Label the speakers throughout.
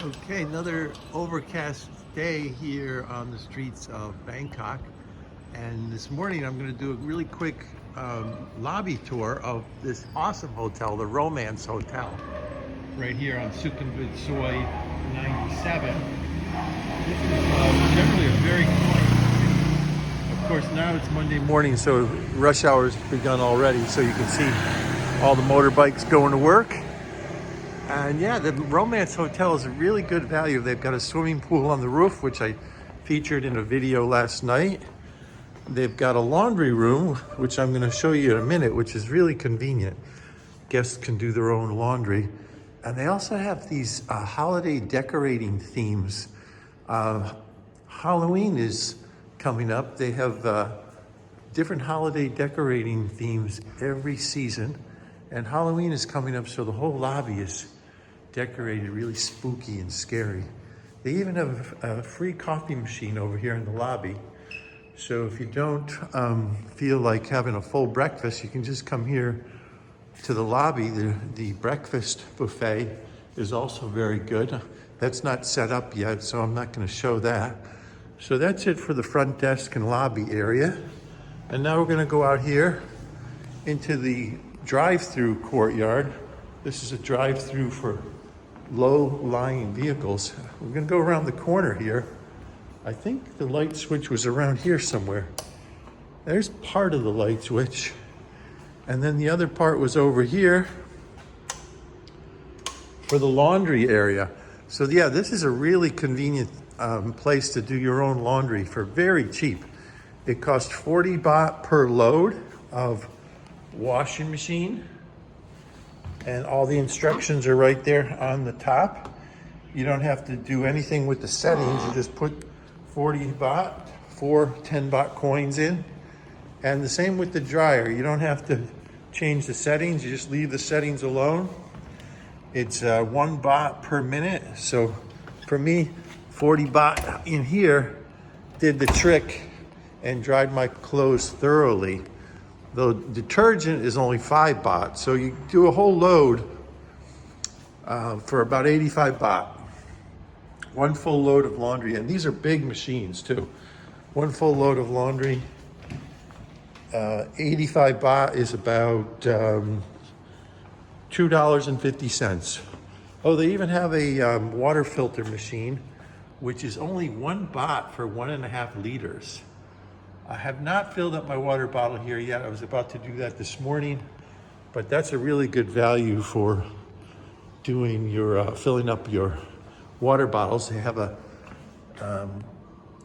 Speaker 1: Okay, another overcast day here on the streets of Bangkok. And this morning I'm going to do a really quick lobby tour of this awesome hotel, the Romance Hotel, right here on Sukhumvit Soy 97. This is generally a very quiet. Of course, now it's Monday morning, so rush hour has begun already, so you can see all the motorbikes going to work. And yeah, the Romance Hotel is a really good value. They've got a swimming pool on the roof, which I featured in a video last night. They've got a laundry room, which I'm going to show you in a minute, which is really convenient. Guests can do their own laundry. And they also have these holiday decorating themes. Halloween is coming up. They have different holiday decorating themes every season. And Halloween is coming up, so the whole lobby is decorated really spooky and scary. They even have a free coffee machine over here in the lobby. So if you don't feel like having a full breakfast, you can just come here to the lobby. The breakfast buffet is also very good. That's not set up yet, so I'm not going to show that. So that's it for the front desk and lobby area. And now we're going to go out here into the drive-through courtyard. This is a drive-through for low-lying vehicles. We're going to go around the corner here. I think the light switch was around here somewhere. There's part of the light switch. And then the other part was over here for the laundry area. So yeah, this is a really convenient place to do your own laundry for very cheap. It costs 40 baht per load of washing machine, and all the instructions are right there on the top. You don't have to do anything with the settings. You just put 40 baht, 4 10 baht coins in. And the same with the dryer. You don't have to change the settings. You just leave the settings alone. It's 1 baht per minute. So for me, 40 baht in here did the trick and dried my clothes thoroughly. The detergent is only 5 baht, so you do a whole load for about 85 baht. One full load of laundry, and these are big machines too. One full load of laundry, 85 baht is about $2.50. Oh, they even have a water filter machine, which is only 1 baht for 1.5 liters. I have not filled up my water bottle here yet. I was about to do that this morning, but that's a really good value for doing your filling up your water bottles. They have a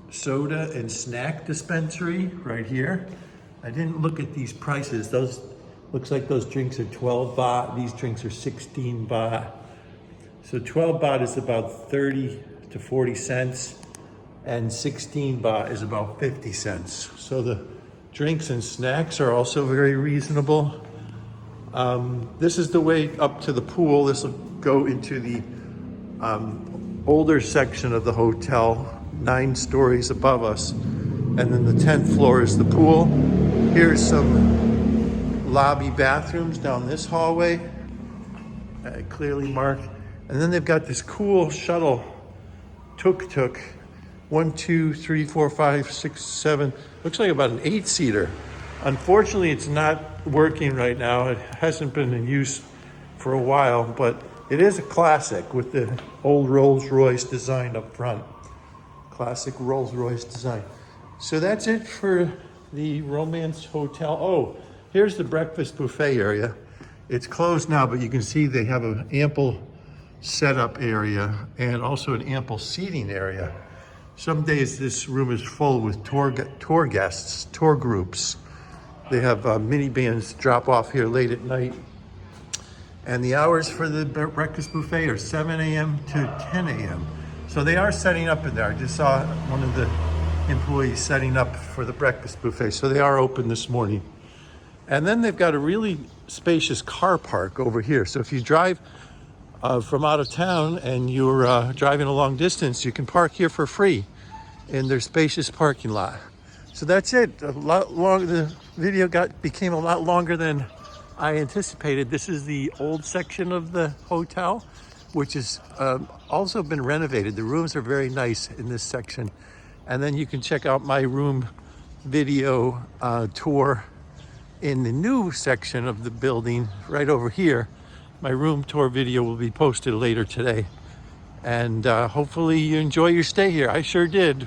Speaker 1: soda and snack dispensary right here. I didn't look at these prices. Those looks like those drinks are 12 baht. These drinks are 16 baht. So 12 baht is about 30 to 40 cents. And 16 baht is about 50 cents. So the drinks and snacks are also very reasonable. This is the way up to the pool. This will go into the older section of the hotel, 9 stories above us. And then the 10th floor is the pool. Here's some lobby bathrooms down this hallway, clearly marked. And then they've got this cool shuttle tuk-tuk. 1, 2, 3, 4, 5, 6, 7. Looks like about an 8-seater. Unfortunately, it's not working right now. It hasn't been in use for a while, but it is a classic with the old Rolls-Royce design up front. Classic Rolls-Royce design. So that's it for the Romance Hotel. Oh, here's the breakfast buffet area. It's closed now, but you can see they have an ample setup area and also an ample seating area. Some days this room is full with tour guests, tour groups. They have minivans drop off here late at night. And the hours for the breakfast buffet are 7 a.m. to 10 a.m. So they are setting up in there. I just saw one of the employees setting up for the breakfast buffet. So they are open this morning. And then they've got a really spacious car park over here. So if you drive from out of town and you're driving a long distance, you can park here for free in their spacious parking lot. So that's it. A lot long. The video became a lot longer than I anticipated. This is the old section of the hotel. which is also been renovated. The rooms are very nice in this section. And then you can check out my room video tour in the new section of the building right over here. My room tour video will be posted later today. And hopefully you enjoy your stay here. I sure did.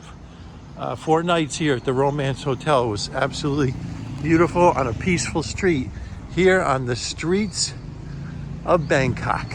Speaker 1: 4 nights here at the Romance Hotel. It was absolutely beautiful on a peaceful street here on the streets of Bangkok.